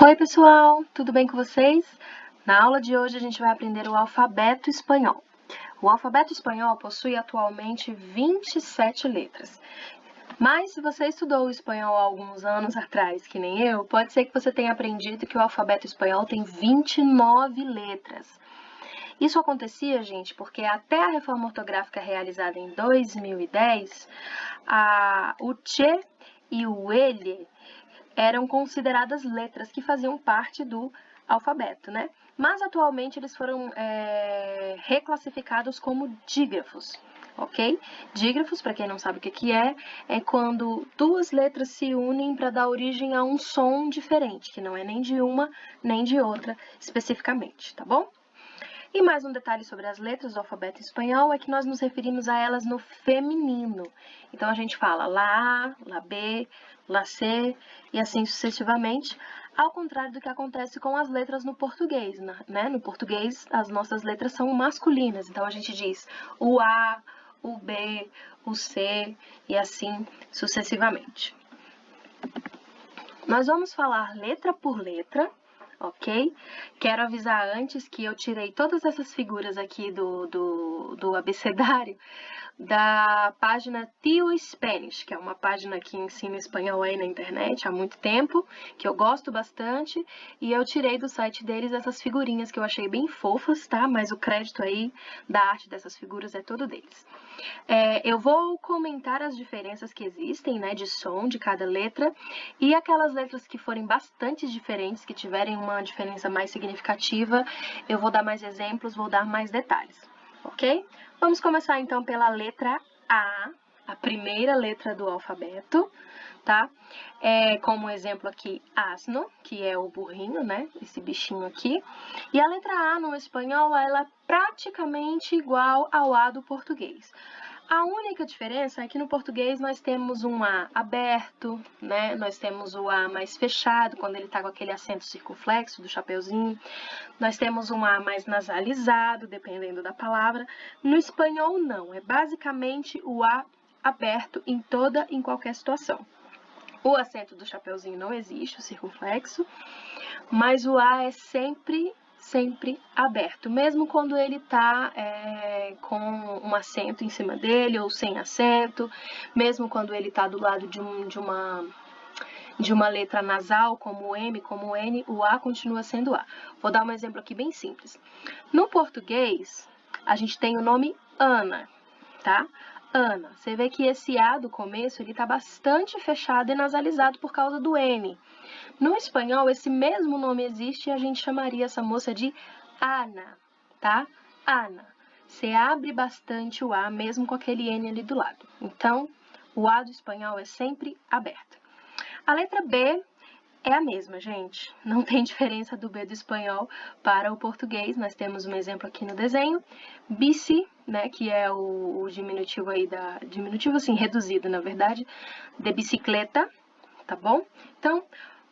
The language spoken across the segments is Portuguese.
Oi, pessoal, tudo bem com vocês? Na aula de hoje a gente vai aprender o alfabeto espanhol. O alfabeto espanhol possui atualmente 27 letras. Mas se você estudou o espanhol há alguns anos atrás, que nem eu, pode ser que você tenha aprendido que o alfabeto espanhol tem 29 letras. Isso acontecia, gente, porque até a reforma ortográfica realizada em 2010, o che e o ele eram consideradas letras que faziam parte do alfabeto, né? Mas atualmente eles foram reclassificados como dígrafos, ok? Dígrafos, para quem não sabe o que é quando duas letras se unem para dar origem a um som diferente, que não é nem de uma nem de outra especificamente, tá bom? E mais um detalhe sobre as letras do alfabeto espanhol é que nós nos referimos a elas no feminino. Então, a gente fala lá A, lá B, lá C e assim sucessivamente, ao contrário do que acontece com as letras no português, né? No português, as nossas letras são masculinas, então a gente diz o A, o B, o C e assim sucessivamente. Nós vamos falar letra por letra, ok? Quero avisar antes que eu tirei todas essas figuras aqui do abecedário da página Tio Spanish, que é uma página que ensina espanhol aí na internet há muito tempo, que eu gosto bastante, e eu tirei do site deles essas figurinhas que eu achei bem fofas, tá? Mas o crédito aí da arte dessas figuras é todo deles. Eu vou comentar as diferenças que existem, né, de som de cada letra, e aquelas letras que forem bastante diferentes, que tiverem uma diferença mais significativa, eu vou dar mais exemplos, vou dar mais detalhes, ok? Vamos começar então pela letra a primeira letra do alfabeto, tá? Como exemplo aqui, asno, que é o burrinho, né? Esse bichinho aqui. E a letra A no espanhol, ela é praticamente igual ao A do português. A única diferença é que no português nós temos um A aberto, né? Nós temos o A mais fechado, quando ele tá com aquele acento circunflexo do chapeuzinho. Nós temos um A mais nasalizado, dependendo da palavra. No espanhol, não. É basicamente o A aberto em qualquer situação. O acento do chapeuzinho não existe, o circunflexo, mas o A é sempre aberto, mesmo quando ele está com um acento em cima dele ou sem acento, mesmo quando ele está do lado de uma letra nasal, como o M, como o N, o A continua sendo A. Vou dar um exemplo aqui bem simples. No português, a gente tem o nome Ana, tá? Ana. Você vê que esse A do começo, ele está bastante fechado e nasalizado por causa do N. No espanhol, esse mesmo nome existe e a gente chamaria essa moça de Ana, tá? Ana. Você abre bastante o A, mesmo com aquele N ali do lado. Então, o A do espanhol é sempre aberto. A letra B é a mesma, gente. Não tem diferença do B do espanhol para o português. Nós temos um exemplo aqui no desenho. Bici, né, que é o diminutivo aí diminutivo assim, reduzido, na verdade, de bicicleta, tá bom? Então,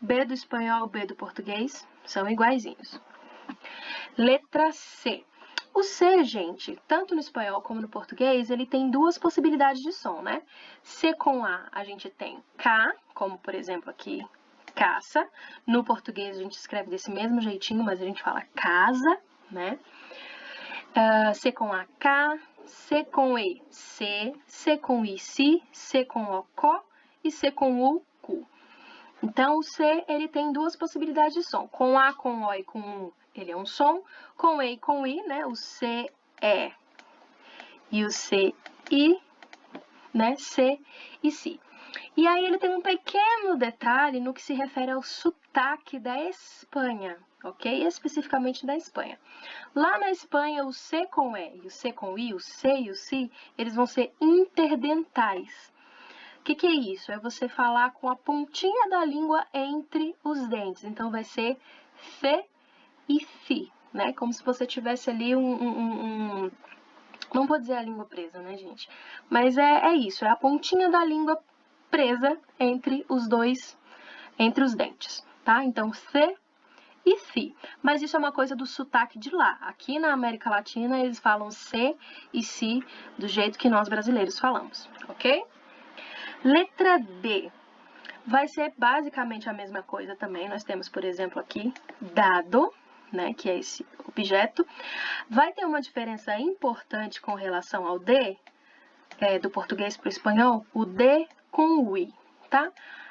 B do espanhol, B do português são iguaizinhos. Letra C. O C, gente, tanto no espanhol como no português, ele tem duas possibilidades de som, né? C com A gente tem K, como por exemplo aqui, caça. No português a gente escreve desse mesmo jeitinho, mas a gente fala casa, né? C com A, K, C com E, C, C com I, si, C com O, có e C com U, cu. Então, o C, ele tem duas possibilidades de som. Com A, com O e com U, ele é um som. Com E e com I, né? O C, E e o C, I, né? C e Si. E aí, ele tem um pequeno detalhe no que se refere ao sotaque da Espanha, ok? Especificamente da Espanha. Lá na Espanha, o C com E e o C com I, o C e o Si, eles vão ser interdentais. O que é isso? É você falar com a pontinha da língua entre os dentes. Então, vai ser fe e fi, né? Como se você tivesse ali não vou dizer a língua presa, né, gente? Mas é isso, é a pontinha da língua presa entre os dentes, tá? Então, fe e fi. Mas isso é uma coisa do sotaque de lá. Aqui na América Latina, eles falam se e si do jeito que nós brasileiros falamos, ok? Letra D. vai ser basicamente a mesma coisa também. Nós temos, por exemplo, aqui, dado, né, que é esse objeto. Vai ter uma diferença importante com relação ao de, do português para o espanhol, o de com o i, tá?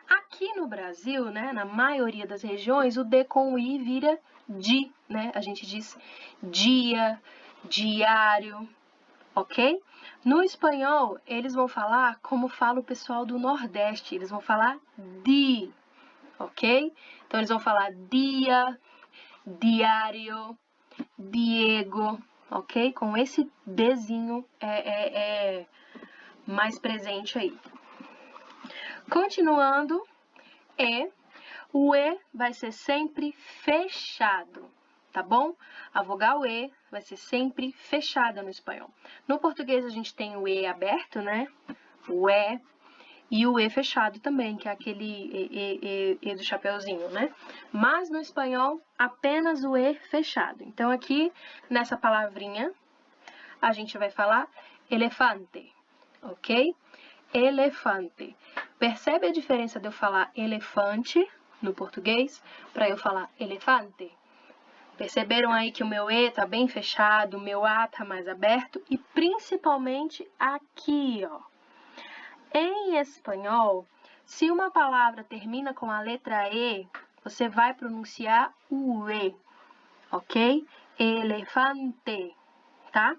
Aqui no Brasil, né, na maioria das regiões, o de com o i vira di, né? A gente diz dia, diário, ok? No espanhol, eles vão falar como fala o pessoal do Nordeste, eles vão falar di, ok? Então, eles vão falar dia, diário, Diego, ok? Com esse Dzinho mais presente aí. Continuando, o E vai ser sempre fechado, tá bom? A vogal E vai ser sempre fechada no espanhol. No português a gente tem o E aberto, né? O E e o E fechado também, que é aquele E do chapeuzinho, né? Mas no espanhol, apenas o E fechado. Então, aqui, nessa palavrinha, a gente vai falar elefante, ok? Elefante. Percebe a diferença de eu falar elefante no português para eu falar elefante? Perceberam aí que o meu E tá bem fechado, o meu A tá mais aberto e principalmente aqui, ó. Em espanhol, se uma palavra termina com a letra E, você vai pronunciar o E, ok? Elefante, tá?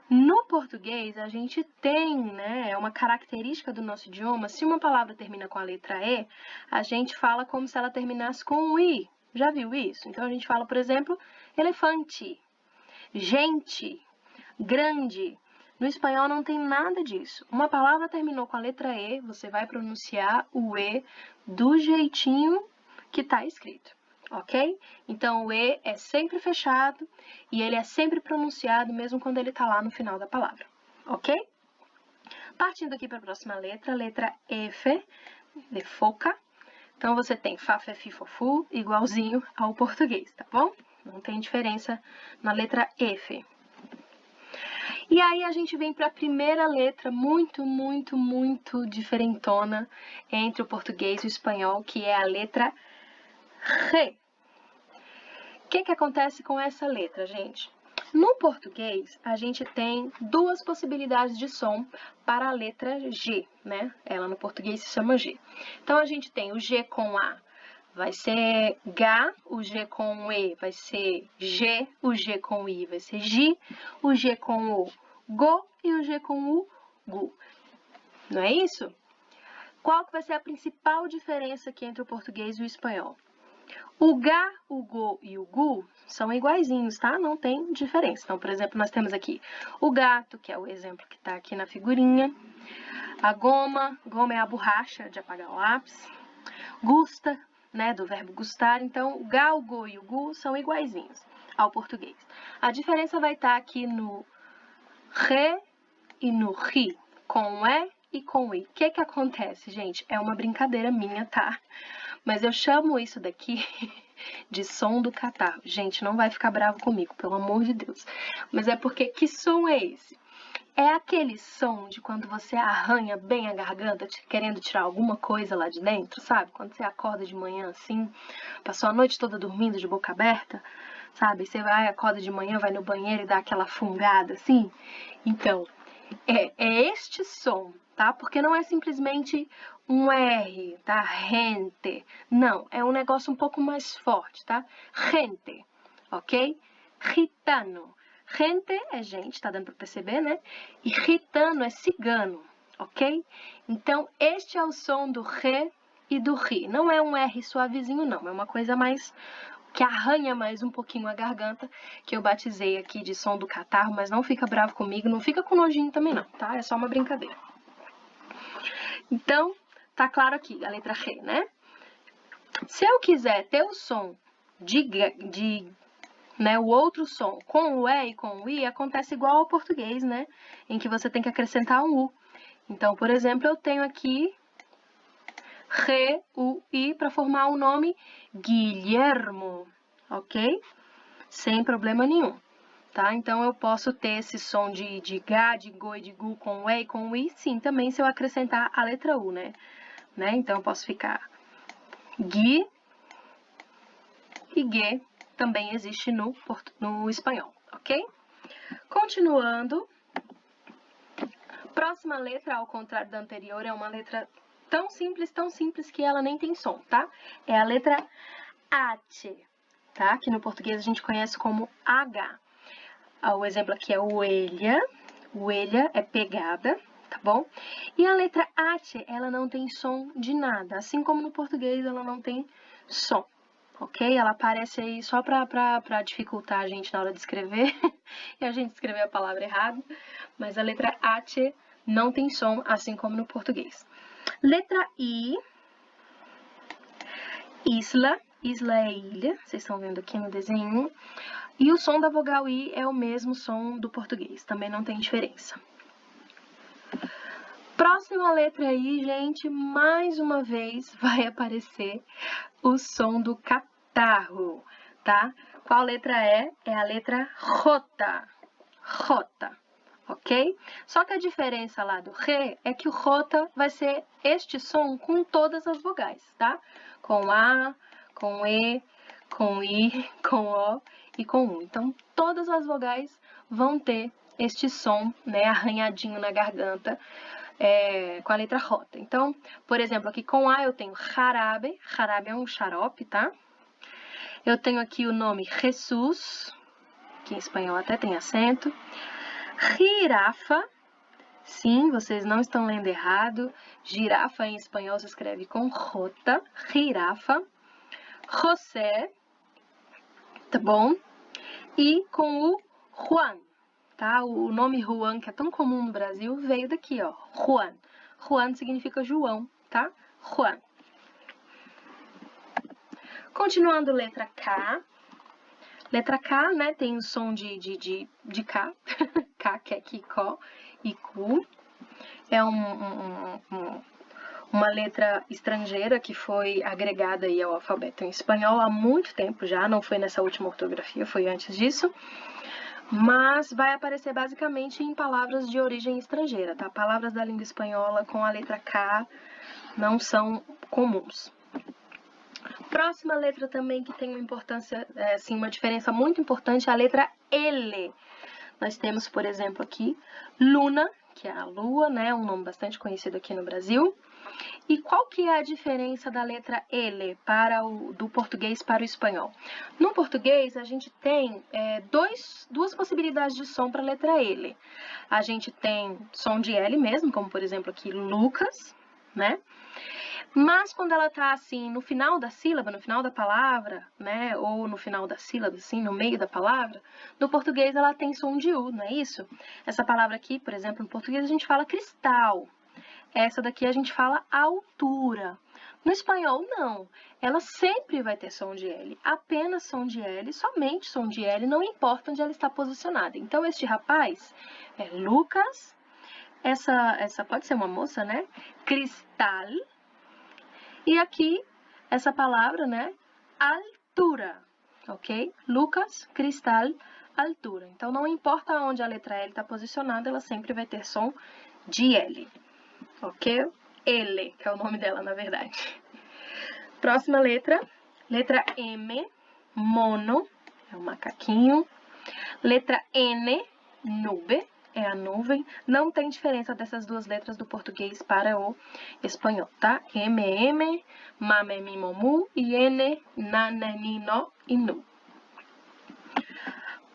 No português, a gente tem, né, é uma característica do nosso idioma, se uma palavra termina com a letra E, a gente fala como se ela terminasse com o I. Já viu isso? Então, a gente fala, por exemplo, elefante, gente, grande. No espanhol não tem nada disso. Uma palavra terminou com a letra E, você vai pronunciar o E do jeitinho que está escrito, ok? Então, o E é sempre fechado e ele é sempre pronunciado, mesmo quando ele está lá no final da palavra, ok? Partindo aqui para a próxima letra F, de foca. Então, você tem fa, fe, fi, fo, fu, igualzinho ao português, tá bom? Não tem diferença na letra F. E aí a gente vem para a primeira letra muito diferentona entre o português e o espanhol, que é a letra R. O que acontece com essa letra, gente? No português, a gente tem duas possibilidades de som para a letra G, né? Ela no português se chama G. Então, a gente tem o G com A, vai ser G, o G com E vai ser G, o G com I vai ser G, o G com O, Go, e o G com U, Gu. Não é isso? Qual que vai ser a principal diferença aqui entre o português e o espanhol? O Ga, o Go e o Gu são iguaizinhos, tá? Não tem diferença. Então, por exemplo, nós temos aqui o gato, que é o exemplo que está aqui na figurinha. A goma é a borracha de apagar o lápis. Gusta, né, do verbo gustar. Então, o Ga, o Go e o Gu são iguaizinhos ao português. A diferença vai estar aqui no Re e no Ri, com E e com I. O que acontece, gente? É uma brincadeira minha, tá? Mas eu chamo isso daqui de som do catarro. Gente, não vai ficar bravo comigo, pelo amor de Deus. Mas é porque, que som é esse? É aquele som de quando você arranha bem a garganta, querendo tirar alguma coisa lá de dentro, sabe? Quando você acorda de manhã assim, passou a noite toda dormindo de boca aberta, sabe? Você vai, acorda de manhã, vai no banheiro e dá aquela fungada assim. Então, é este som, tá? Porque não é simplesmente um R, tá? Gente. Não, é um negócio um pouco mais forte, tá? Gente, ok? Gitano. Gente é gente, tá dando para perceber, né? E gitano é cigano, ok? Então, este é o som do re e do ri. Não é um R suavezinho, não. É uma coisa mais que arranha mais um pouquinho a garganta, que eu batizei aqui de som do catarro, mas não fica bravo comigo, não fica com nojinho também não, tá? É só uma brincadeira. Então, tá claro aqui, a letra G, né? Se eu quiser ter o som né, o outro som com o E e com o I, acontece igual ao português, né? Em que você tem que acrescentar um U. Então, por exemplo, eu tenho aqui Re, U, I para formar o nome Guilhermo, ok? Sem problema nenhum, tá? Então, eu posso ter esse som de Gá, de Go e de Gu com o E e com o I, sim, também se eu acrescentar a letra U, né? Então, eu posso ficar gui e gue também existe no espanhol, ok? Continuando, próxima letra, ao contrário da anterior, é uma letra tão simples que ela nem tem som, tá? É a letra H, tá? Que no português a gente conhece como H. O exemplo aqui é oelha. Oelha é pegada, tá bom? E a letra H, ela não tem som de nada. Assim como no português ela não tem som, ok? Ela aparece aí só pra dificultar a gente na hora de escrever. E a gente escrever a palavra errada. Mas a letra H não tem som, assim como no português. Letra I. Isla. Isla é ilha. Vocês estão vendo aqui no desenho. E o som da vogal I é o mesmo som do português, também não tem diferença. Próxima letra I, gente, mais uma vez vai aparecer o som do catarro, tá? Qual letra é? É a letra J. J, ok? Só que a diferença lá do Re é que o J vai ser este som com todas as vogais, tá? Com A, com E, com I, com O e com U. Então, todas as vogais vão ter este som, né, arranhadinho na garganta, com a letra J. Então, por exemplo, aqui com A eu tenho jarabe. Jarabe é um xarope, tá? Eu tenho aqui o nome Jesus, que em espanhol até tem acento. Girafa. Sim, vocês não estão lendo errado. Girafa em espanhol se escreve com J. Girafa. José. Tá bom? E com o Juan, tá? O nome Juan, que é tão comum no Brasil, veio daqui, ó. Juan. Juan significa João, tá? Juan. Continuando, letra K. Letra K, né, tem o som de K. K, que é Kiko e Ku. É uma letra estrangeira que foi agregada aí ao alfabeto em espanhol há muito tempo já, não foi nessa última ortografia, foi antes disso. Mas vai aparecer basicamente em palavras de origem estrangeira, tá? Palavras da língua espanhola com a letra K não são comuns. Próxima letra também que tem uma importância, assim, uma diferença muito importante é a letra L. Nós temos, por exemplo, aqui Luna, que é a lua, né? Um nome bastante conhecido aqui no Brasil. E qual que é a diferença da letra L do português para o espanhol? No português, a gente tem duas possibilidades de som para a letra L. A gente tem som de L mesmo, como por exemplo aqui Lucas, né? Mas quando ela tá assim no final da sílaba, no final da palavra, né? Ou no final da sílaba, assim, no meio da palavra, no português ela tem som de U, não é isso? Essa palavra aqui, por exemplo, no português a gente fala cristal. Essa daqui a gente fala altura. No espanhol, não. Ela sempre vai ter som de L. Apenas som de L, somente som de L, não importa onde ela está posicionada. Então, este rapaz é Lucas. Essa pode ser uma moça, né? Cristal. E aqui, essa palavra, né? Altura. Ok? Lucas, cristal, altura. Então, não importa onde a letra L está posicionada, ela sempre vai ter som de L. Ok? L, que é o nome dela, na verdade. Próxima letra. Letra M, mono, é um macaquinho. Letra N, nube, é a nuvem. Não tem diferença dessas duas letras do português para o espanhol, tá? M, M, mame, mi, momu, e N, na, ne, ni, no e nu.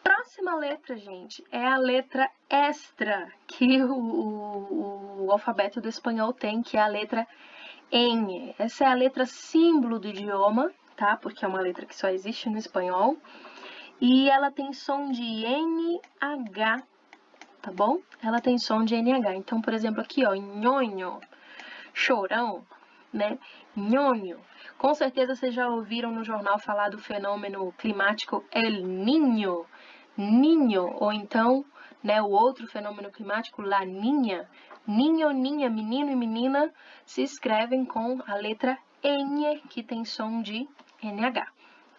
Próxima letra, gente, é a letra extra que o alfabeto do espanhol tem, que é a letra N. Essa é a letra símbolo do idioma, tá? Porque é uma letra que só existe no espanhol. E ela tem som de NH, tá bom? Ela tem som de NH. Então, por exemplo, aqui, ó, nhonho, chorão, né? Nhonho. Com certeza vocês já ouviram no jornal falar do fenômeno climático El Niño, Ninho, ou então, né, o outro fenômeno climático, La Niña. Ninho, ninha, menino e menina se escrevem com a letra N, que tem som de NH,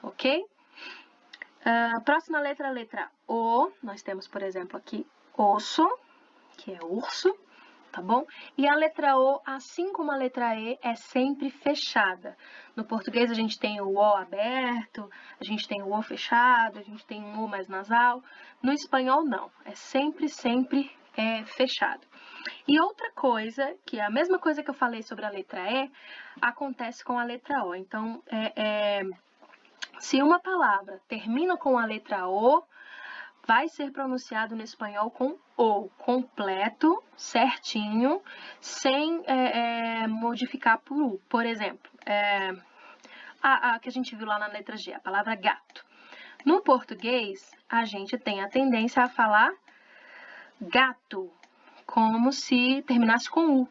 ok? Próxima letra, a letra O. Nós temos, por exemplo, aqui osso, que é urso, tá bom? E a letra O, assim como a letra E, é sempre fechada. No português a gente tem o O aberto, a gente tem o O fechado, a gente tem um O mais nasal. No espanhol não, é sempre fechado. E outra coisa, que é a mesma coisa que eu falei sobre a letra E, acontece com a letra O. Então, se uma palavra termina com a letra O, vai ser pronunciado no espanhol com O, completo, certinho, sem modificar por U. Por exemplo, a que a gente viu lá na letra G, a palavra gato. No português, a gente tem a tendência a falar gato, como se terminasse com U.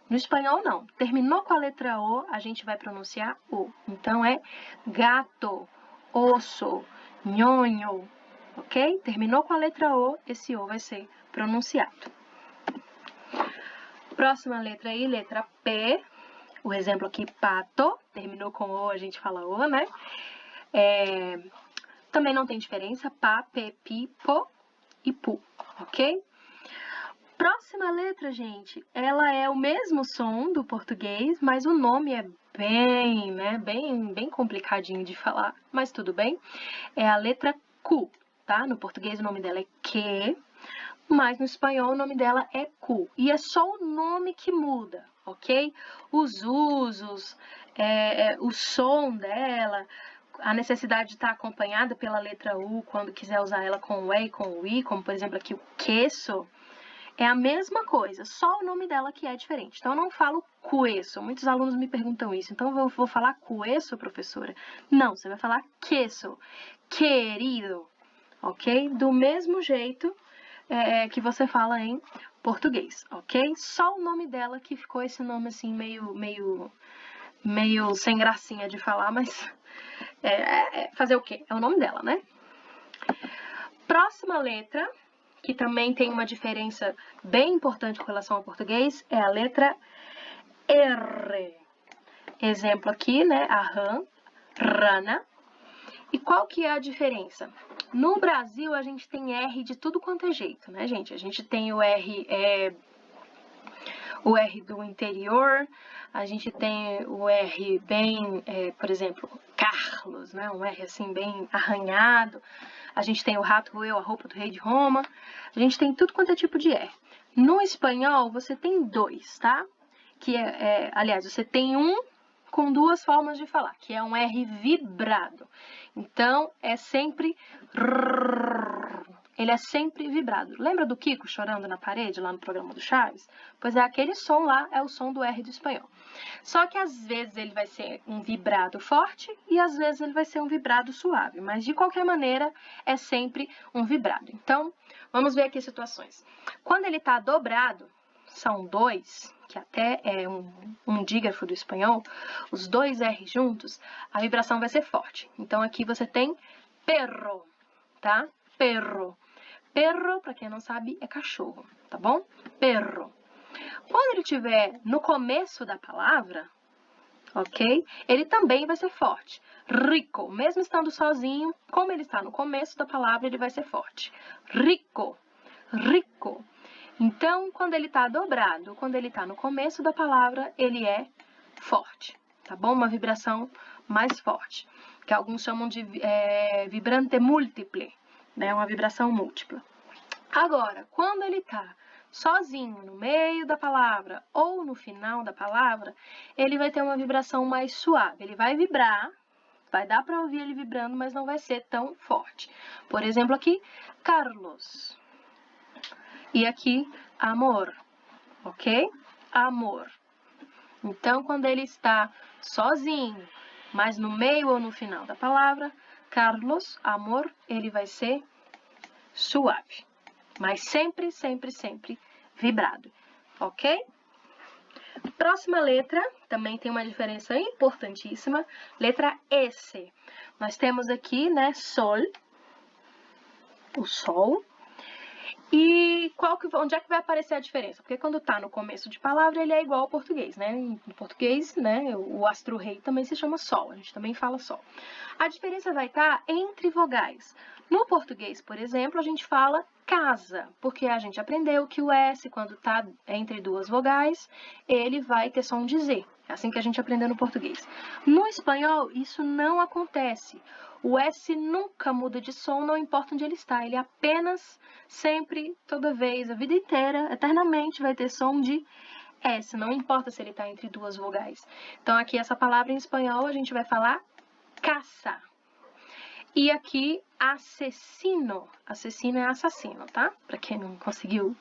No espanhol, não. Terminou com a letra O, a gente vai pronunciar O. Então, é gato, osso, nhonho, ok? Terminou com a letra O, esse O vai ser pronunciado. Próxima letra aí, letra P. O exemplo aqui, pato. Terminou com O, a gente fala O, né? Também não tem diferença, pá, pé, pi, po e pu, ok? Próxima letra, gente, ela é o mesmo som do português, mas o nome é bem complicadinho de falar, mas tudo bem. É a letra Q, tá? No português o nome dela é que, mas no espanhol o nome dela é Q. E é só o nome que muda, ok? Os usos, o som dela, a necessidade de estar acompanhada pela letra U quando quiser usar ela com o E e com o I, como por exemplo aqui o queso, é a mesma coisa, só o nome dela que é diferente. Então, eu não falo queso. Muitos alunos me perguntam isso. Então, eu vou falar queso, professora? Não, você vai falar queso. Querido, ok? Do mesmo jeito que você fala em português, ok? Só o nome dela que ficou esse nome assim meio sem gracinha de falar, mas fazer o quê? É o nome dela, né? Próxima letra, que também tem uma diferença bem importante com relação ao português, é a letra R. Exemplo aqui, né? A rã, rana. E qual que é a diferença? No Brasil, a gente tem R de tudo quanto é jeito, né, gente? A gente tem o R do interior, a gente tem o R bem, por exemplo, Carlos, né? Um R assim bem arranhado. A gente tem o rato roeu a roupa do rei de Roma. A gente tem tudo quanto é tipo de R. No espanhol, você tem dois, tá? Que aliás, você tem um com duas formas de falar, que é um R vibrado. Então, é sempre rrr. Ele é sempre vibrado. Lembra do Kiko chorando na parede, lá no programa do Chaves? Pois é, aquele som lá é o som do R do espanhol. Só que às vezes ele vai ser um vibrado forte e às vezes ele vai ser um vibrado suave. Mas de qualquer maneira, é sempre um vibrado. Então, vamos ver aqui situações. Quando ele está dobrado, são dois, que até é um dígrafo do espanhol, os dois R juntos, a vibração vai ser forte. Então, aqui você tem perro, tá? Perro. Perro, para quem não sabe, é cachorro, tá bom? Perro. Quando ele estiver no começo da palavra, ok? Ele também vai ser forte. Rico, mesmo estando sozinho, como ele está no começo da palavra, ele vai ser forte. Rico, rico. Então, quando ele está dobrado, quando ele está no começo da palavra, ele é forte, tá bom? Uma vibração mais forte, que alguns chamam de vibrante múltiple, né? Uma vibração múltipla. Agora, quando ele está sozinho no meio da palavra ou no final da palavra, ele vai ter uma vibração mais suave. Ele vai vibrar, vai dar para ouvir ele vibrando, mas não vai ser tão forte. Por exemplo, aqui, Carlos. E aqui, amor, ok? Amor. Então, quando ele está sozinho, mas no meio ou no final da palavra, Carlos, amor, ele vai ser suave. Mas sempre vibrado, ok? Próxima letra, também tem uma diferença importantíssima, letra S. Nós temos aqui, né, sol, o sol. E onde é que vai aparecer a diferença? Porque quando tá no começo de palavra, ele é igual ao português, né? No português, né, o astro-rei também se chama sol, a gente também fala sol. A diferença vai estar entre vogais. No português, por exemplo, a gente fala casa, porque a gente aprendeu que o S, quando está entre duas vogais, ele vai ter som de Z. É assim que a gente aprendeu no português. No espanhol, isso não acontece. O S nunca muda de som, não importa onde ele está. Ele apenas, sempre, toda vez, a vida inteira, eternamente, vai ter som de S. Não importa se ele está entre duas vogais. Então, aqui, essa palavra em espanhol, a gente vai falar casa. E aqui, assassino. Assassino é assassino, tá? Para quem não conseguiu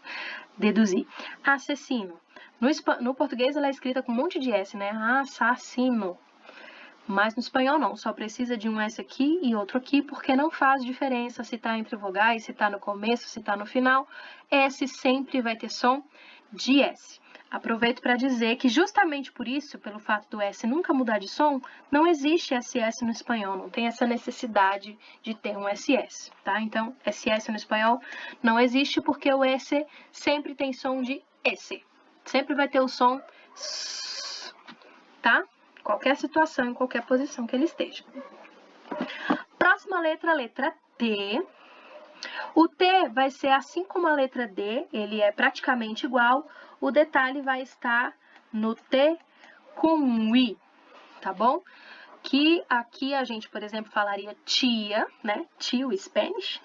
deduzir. Assassino. No português, ela é escrita com um monte de S, né? Assassino. Mas no espanhol, não. Só precisa de um S aqui e outro aqui, porque não faz diferença se tá entre vogais, se tá no começo, se tá no final. S sempre vai ter som de S. Aproveito para dizer que justamente por isso, pelo fato do S nunca mudar de som, não existe SS no espanhol, não tem essa necessidade de ter um SS, tá? Então, SS no espanhol não existe porque o S sempre tem som de S. Sempre vai ter o som S, tá? Qualquer situação, em qualquer posição que ele esteja. Próxima letra, letra T. O T vai ser assim como a letra D, ele é praticamente igual. O detalhe vai estar no T com I, tá bom? Que aqui a gente, por exemplo, falaria tia, né? Tio, Spanish.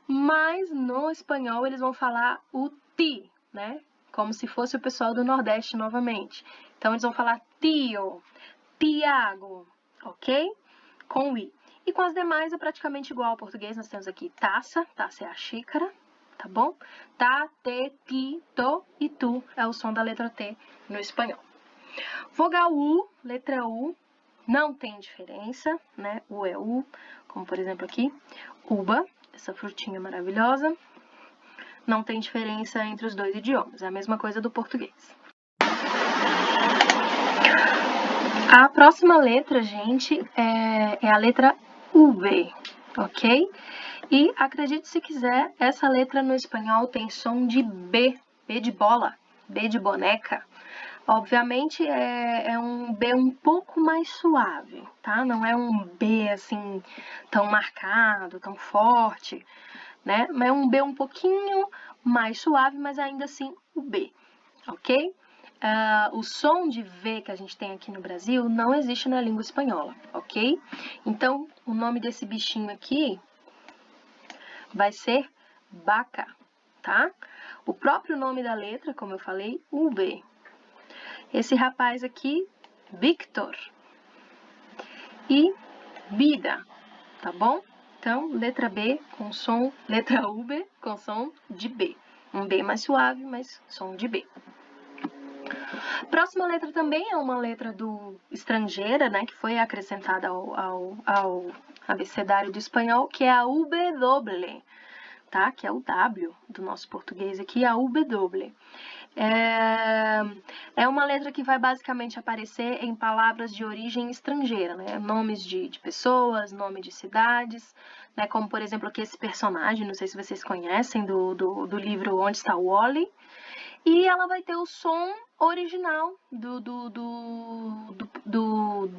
Mas no espanhol eles vão falar o ti, né? Como se fosse o pessoal do Nordeste novamente. Então eles vão falar tio, Tiago, ok? Com I. E com as demais é praticamente igual ao português. Nós temos aqui taça, taça é a xícara, tá bom? Tá, te, ti, to e tu é o som da letra T no espanhol. Vogal U, letra U, não tem diferença, né? U é U, como por exemplo aqui, uva, essa frutinha maravilhosa. Não tem diferença entre os dois idiomas, é a mesma coisa do português. A próxima letra, gente, é a letra V, ok? E acredite se quiser, essa letra no espanhol tem som de B, B de bola, B de boneca. Obviamente é um B um pouco mais suave, tá? Não é um B assim tão marcado, tão forte, né? Mas é um B um pouquinho mais suave, mas ainda assim o B, ok? O som de V que a gente tem aqui no Brasil não existe na língua espanhola, ok? Então, o nome desse bichinho aqui vai ser vaca, tá? O próprio nome da letra, como eu falei, V. Esse rapaz aqui, Victor. E vida, tá bom? Então, letra B com som, letra V com som de B. Um B mais suave, mas som de B. Próxima letra também é uma letra estrangeira, né, que foi acrescentada ao abecedário do espanhol, que é a W, tá? Que é o W do nosso português aqui, a W. É uma letra que vai basicamente aparecer em palavras de origem estrangeira, né? Nomes de pessoas, nome de cidades, né? Como, por exemplo, aqui esse personagem, não sei se vocês conhecem, do livro Onde Está Wally. E ela vai ter o som original do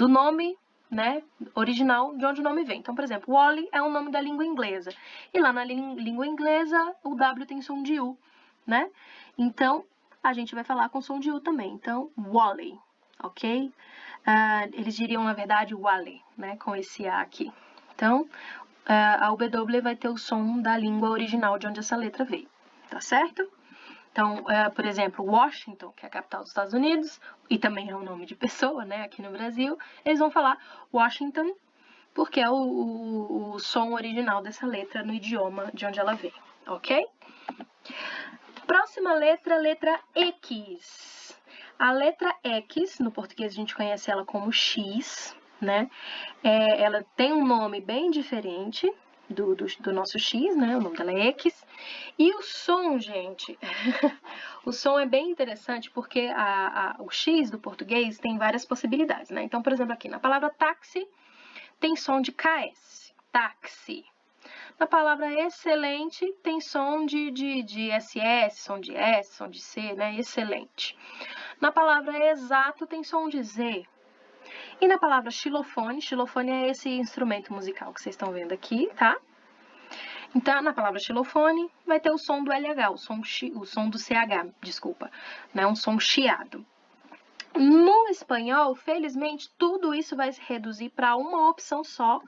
nome, né, original de onde o nome vem. Então, por exemplo, Wally é um nome da língua inglesa. E lá na língua inglesa, o W tem som de U, né? Então, a gente vai falar com som de U também. Então, Wally, ok? Eles diriam, na verdade, Wally, né, com esse A aqui. Então, a W vai ter o som da língua original de onde essa letra veio, tá certo? Então, por exemplo, Washington, que é a capital dos Estados Unidos, e também é um nome de pessoa, né, aqui no Brasil, eles vão falar Washington, porque é o som original dessa letra no idioma de onde ela vem, ok? Próxima letra, letra X. A letra X, no português a gente conhece ela como X, né? Ela tem um nome bem diferente do nosso X, né? O nome dela é X. E o som, gente, o som é bem interessante porque o X do português tem várias possibilidades, né? Então, por exemplo, aqui na palavra táxi tem som de KS, táxi. Na palavra excelente tem som de SS, som de S, som de C, né? Excelente. Na palavra exato tem som de Z. E na palavra xilofone, xilofone é esse instrumento musical que vocês estão vendo aqui, tá? Então, na palavra xilofone, vai ter o som do LH, o som do CH, desculpa, né? Um som chiado. No espanhol, felizmente, tudo isso vai se reduzir para uma opção só,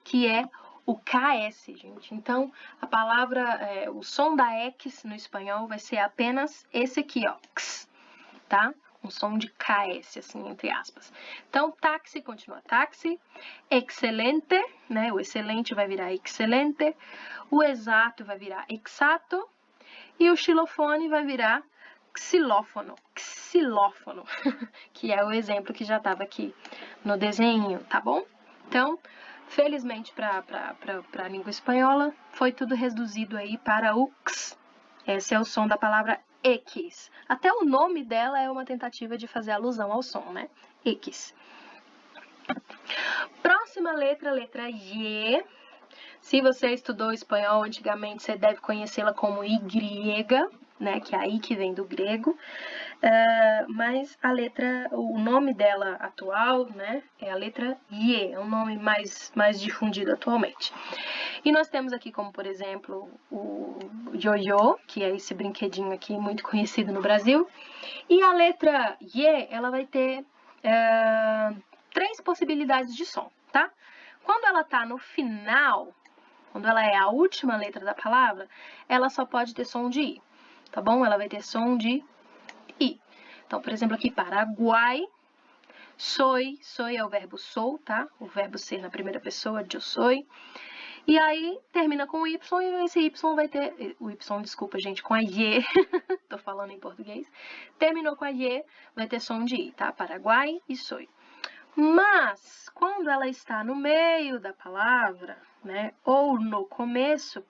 que é o KS, gente. Então, a palavra, o som da X no espanhol vai ser apenas esse aqui, ó, x, tá? Um som de KS, assim, entre aspas. Então, táxi continua táxi, excelente, né? O excelente vai virar excelente, o exato vai virar exato e o xilofone vai virar xilófono, que é o exemplo que já estava aqui no desenho, tá bom? Então, felizmente para a língua espanhola, foi tudo reduzido aí para o x. Esse é o som da palavra X. Até o nome dela é uma tentativa de fazer alusão ao som, né? X. Próxima letra, letra Y. Se você estudou espanhol antigamente, você deve conhecê-la como Y, né? Que é aí que vem do grego. Mas a letra, o nome dela atual, né? É a letra Y. É um nome mais difundido atualmente. E nós temos aqui como, por exemplo, o ioiô, que é esse brinquedinho aqui muito conhecido no Brasil. E a letra Y, ela vai ter 3 possibilidades de som, tá? Quando ela tá no final, quando ela é a última letra da palavra, ela só pode ter som de I, tá bom? Ela vai ter som de I. Então, por exemplo, aqui, Paraguai, soy é o verbo sou, tá? O verbo ser na primeira pessoa, eu soy. E aí, termina com o Y, e esse Y vai ter... O Y, desculpa, gente, com a Y. Tô falando em português. Terminou com a Y, vai ter som de I, tá? Paraguai e soy. Mas, quando ela está no meio da palavra, né, ou no começo,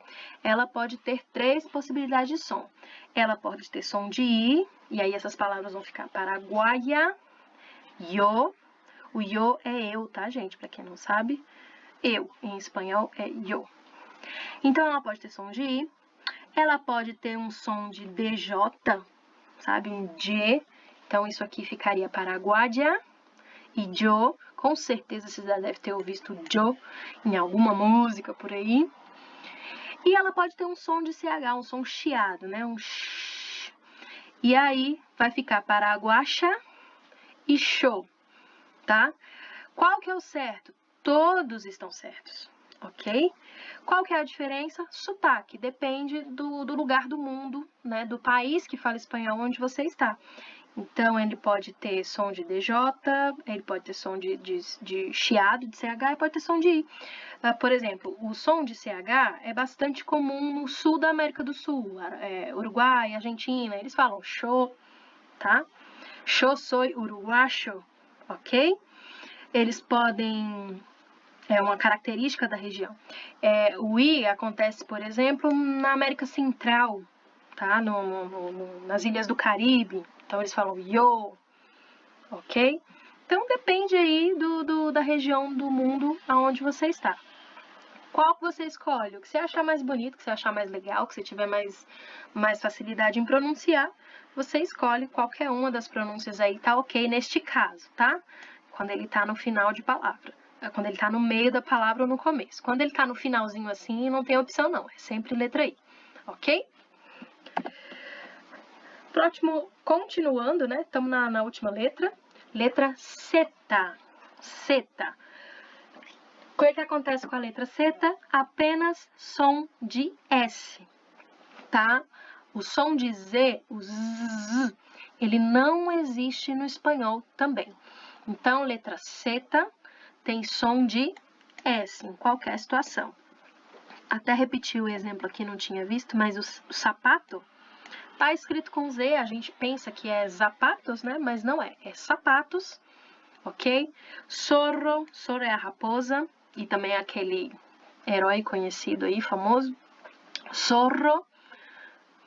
ela pode ter 3 possibilidades de som. Ela pode ter som de I, e aí essas palavras vão ficar paraguaia, yo. O yo é eu, tá, gente? Pra quem não sabe, eu, em espanhol, é yo. Então, ela pode ter som de I, ela pode ter um som de DJ, sabe? Um J. Então, isso aqui ficaria paraguaia e yo. Com certeza, você já deve ter ouvido yo em alguma música por aí. E ela pode ter um som de CH, um som chiado, né? Um sh. E aí, vai ficar paraguacha e show, tá? Qual que é o certo? Todos estão certos, ok? Qual que é a diferença? Sotaque, depende do lugar do mundo, né? Do país que fala espanhol onde você está. Então, ele pode ter som de DJ, ele pode ter som de chiado, de CH, e pode ter som de I. Por exemplo, o som de CH é bastante comum no sul da América do Sul, Uruguai, Argentina, eles falam show, tá? Yo soy uruguayo, ok? Eles podem... É uma característica da região. O I acontece, por exemplo, na América Central, tá? Nas ilhas do Caribe. Então, eles falam yo, ok? Então, depende aí da região do mundo aonde você está. Qual que você escolhe? O que você achar mais bonito, o que você achar mais legal, o que você tiver mais facilidade em pronunciar, você escolhe qualquer uma das pronúncias aí, tá ok neste caso, tá? Quando ele tá no final de palavra. Quando ele tá no meio da palavra ou no começo. Quando ele tá no finalzinho assim, não tem opção não, é sempre letra I, ok? Próximo, continuando, né? Estamos na última letra. Letra zeta. Zeta. O que acontece com a letra zeta? Apenas som de S, tá? O som de Z, o Z, ele não existe no espanhol também. Então, letra zeta tem som de S em qualquer situação. Até repetir o exemplo aqui, não tinha visto, mas o sapato tá escrito com Z, a gente pensa que é zapatos, né? Mas não é, é sapatos, ok? Zorro é a raposa, e também é aquele herói conhecido aí, famoso. Zorro,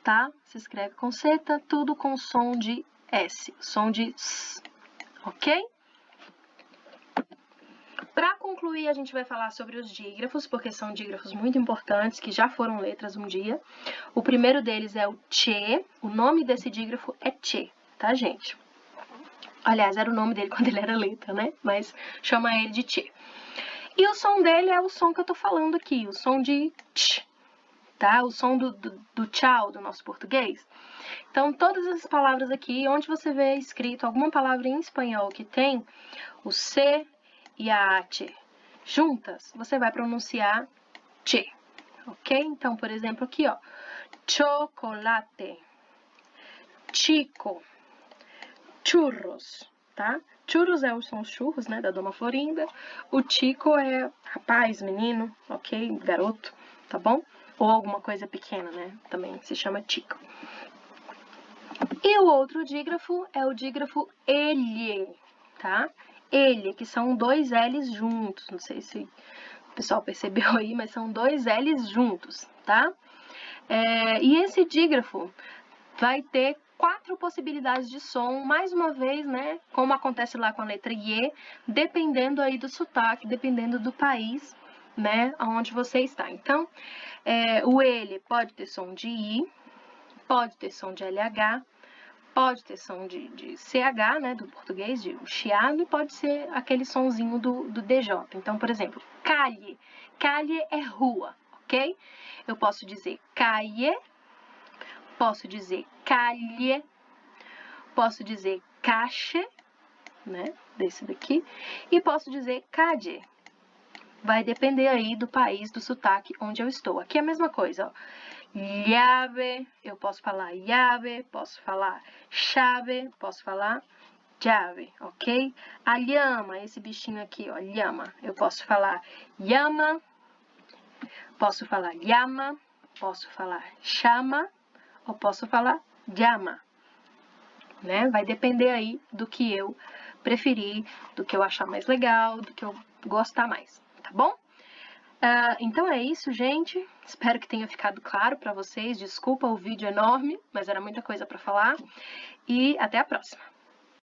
tá? Se escreve com zeta, tudo com som de S, som de S, ok? Para concluir, a gente vai falar sobre os dígrafos, porque são dígrafos muito importantes, que já foram letras um dia. O primeiro deles é o che, o nome desse dígrafo é che, tá, gente? Aliás, era o nome dele quando ele era letra, né? Mas chama ele de che. E o som dele é o som que eu tô falando aqui, o som de ch, tá? O som do tchau do nosso português. Então, todas essas palavras aqui, onde você vê escrito alguma palavra em espanhol que tem o C e a H juntas, você vai pronunciar che, ok? Então, por exemplo, aqui, ó, chocolate, chico, churros, tá? Churros são os churros, né, da Dona Florinda. O chico é rapaz, menino, ok? Garoto, tá bom? Ou alguma coisa pequena, né? Também se chama chico. E o outro dígrafo é o dígrafo ele, tá? Ele, que são dois L's juntos. Não sei se o pessoal percebeu aí, mas são dois L's juntos, tá? E esse dígrafo vai ter 4 possibilidades de som, mais uma vez, né? Como acontece lá com a letra I, dependendo aí do sotaque, dependendo do país, né? Onde você está. Então, o ele pode ter som de I, pode ter som de LH, pode ter som de CH, né, do português, de chiado, e pode ser aquele sonzinho do DJ. Então, por exemplo, calle. Calle é rua, ok? Eu posso dizer calle, posso dizer calle, posso dizer cache, né, desse daqui, e posso dizer calle. Vai depender aí do país, do sotaque onde eu estou. Aqui é a mesma coisa, ó. Llave, eu posso falar llave, posso falar chave, posso falar llave, ok? A llama, esse bichinho aqui, ó, llama. Eu posso falar llama, posso falar llama, posso falar chama, ou posso falar llama, né? Vai depender aí do que eu preferir, do que eu achar mais legal, do que eu gostar mais, tá bom? Então é isso, gente. Espero que tenha ficado claro para vocês. Desculpa o vídeo enorme, mas era muita coisa para falar. E até a próxima.